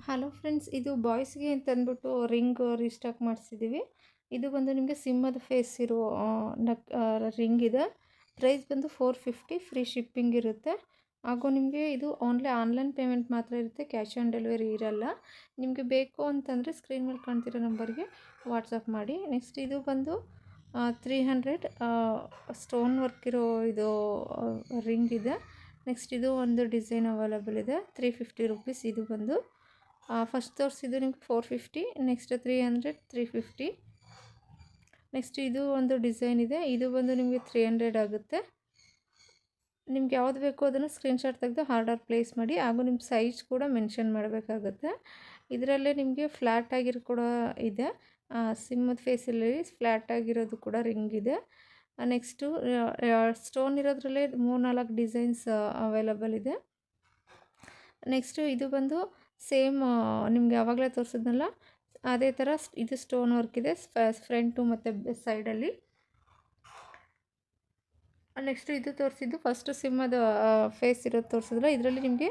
Hello friends, ಇದು ಬಾಯ್ಸ್ಗೆ ಅಂತ ಅಂದ್ಬಿಟ್ಟು ರಿಂಗ್ ರೀಸ್ಟಾಕ್ ಮಾಡಿಸಿದ್ದೀವಿ. ಇದು ಬಂದು ನಿಮಗೆ ಸಿಂಹದ ಫೇಸ್ ಇರೋ ರಿಂಗ್ ಇದೆ. ಪ್ರೈಸ್ ಬಂದು 450, ಫ್ರೀ ಶಿಪ್ಪಿಂಗ್ ಇರುತ್ತೆ. ಹಾಗೂ ನಿಮಗೆ ಇದು ಆನ್ಲೈನ್ ಪೇಮೆಂಟ್ ಮಾತ್ರ ಇರುತ್ತೆ, ಕ್ಯಾಶ್ ಆನ್ ಡೆಲಿವರಿ ಇರಲ್ಲ. ನಿಮಗೆ ಬೇಕು ಅಂತಂದರೆ ಸ್ಕ್ರೀನ್ ಮೇಲೆ ಕಾಣ್ತಿರೋ ನಂಬರ್ಗೆ ವಾಟ್ಸಪ್ ಮಾಡಿ. ನೆಕ್ಸ್ಟ್ ಇದು ಬಂದು 300 ಸ್ಟೋನ್ ವರ್ಕ್ ಇರೋ ಇದು ರಿಂಗ್ ಇದೆ. ನೆಕ್ಸ್ಟ್ ಇದು ಒಂದು ಡಿಸೈನ್ ಅವೈಲಬಲ್ ಇದೆ, 350 ರುಪೀಸ್. ಇದು ಬಂದು ಫಸ್ಟ್ ತೋರಿಸಿದ್ದು ನಿಮ್ಗೆ 450, ನೆಕ್ಸ್ಟ್ 300, 350. ನೆಕ್ಸ್ಟ್ ಇದು ಒಂದು ಡಿಸೈನ್ ಇದೆ, ಇದು ಬಂದು ನಿಮಗೆ 300 ಆಗುತ್ತೆ. ನಿಮ್ಗೆ ಯಾವ್ದು ಬೇಕೋ ಅದನ್ನು ಸ್ಕ್ರೀನ್ಶಾಟ್ ತೆಗೆದು ಆರ್ಡರ್ ಪ್ಲೇಸ್ ಮಾಡಿ. ಹಾಗೂ ನಿಮ್ಮ ಸೈಜ್ ಕೂಡ ಮೆನ್ಷನ್ ಮಾಡಬೇಕಾಗುತ್ತೆ. ಇದರಲ್ಲೇ ನಿಮಗೆ ಫ್ಲ್ಯಾಟ್ ಆಗಿರೋ ಕೂಡ ಇದೆ, ಸಿಂಹದ ಫೇಸಲ್ಲಿ ಫ್ಲ್ಯಾಟ್ ಆಗಿರೋದು ಕೂಡ ರಿಂಗ್ ಇದೆ. ನೆಕ್ಸ್ಟು ಸ್ಟೋನ್ ಇರೋದ್ರಲ್ಲೇ 3-4 ಡಿಸೈನ್ಸ್ ಅವೈಲಬಲ್ ಇದೆ. ನೆಕ್ಸ್ಟು ಇದು ಬಂದು ಸೇಮ್ ನಿಮಗೆ ಆವಾಗಲೇ ತೋರಿಸಿದ್ನಲ್ಲ ಅದೇ ಥರ ಇದು ಸ್ಟೋನ್ ವರ್ಕ್ ಇದೆ ಫ್ರಂಟು ಮತ್ತು ಸೈಡಲ್ಲಿ. ನೆಕ್ಸ್ಟು ಇದು ತೋರಿಸಿದ್ದು ಫಸ್ಟು ಸಿಂಹದ ಫೇಸ್ ಇರೋದು ತೋರಿಸಿದ್ರೆ, ಇದರಲ್ಲಿ ನಿಮಗೆ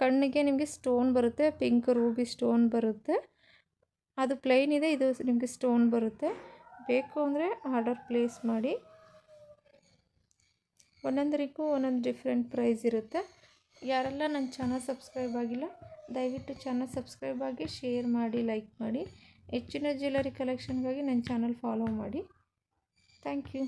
ಕಣ್ಣಿಗೆ ನಿಮಗೆ ಸ್ಟೋನ್ ಬರುತ್ತೆ, ಪಿಂಕ್ ರೂಬಿ ಸ್ಟೋನ್ ಬರುತ್ತೆ. ಅದು ಪ್ಲೈನ್ ಇದೆ, ಇದು ನಿಮಗೆ ಸ್ಟೋನ್ ಬರುತ್ತೆ. ಬೇಕು ಅಂದರೆ ಆರ್ಡರ್ ಪ್ಲೇಸ್ ಮಾಡಿ. ಒಂದೊಂದರಿಗೂ ಒಂದೊಂದು ಡಿಫ್ರೆಂಟ್ ಪ್ರೈಸ್ ಇರುತ್ತೆ. ಯಾರೆಲ್ಲ ನನ್ನ ಚಾನಲ್ ಸಬ್ಸ್ಕ್ರೈಬ್ ಆಗಿಲ್ಲ, ದಯವಿಟ್ಟು ಚಾನಲ್ ಸಬ್ಸ್ಕ್ರೈಬ್ ಆಗಿ, ಶೇರ್ ಮಾಡಿ, ಲೈಕ್ ಮಾಡಿ. ಹೆಚ್ಚಿನ ಜ್ಯುವೆಲರಿ ಕಲೆಕ್ಷನ್ಗಾಗಿ ನನ್ನ ಚಾನಲ್ ಫಾಲೋ ಮಾಡಿ. Thank you.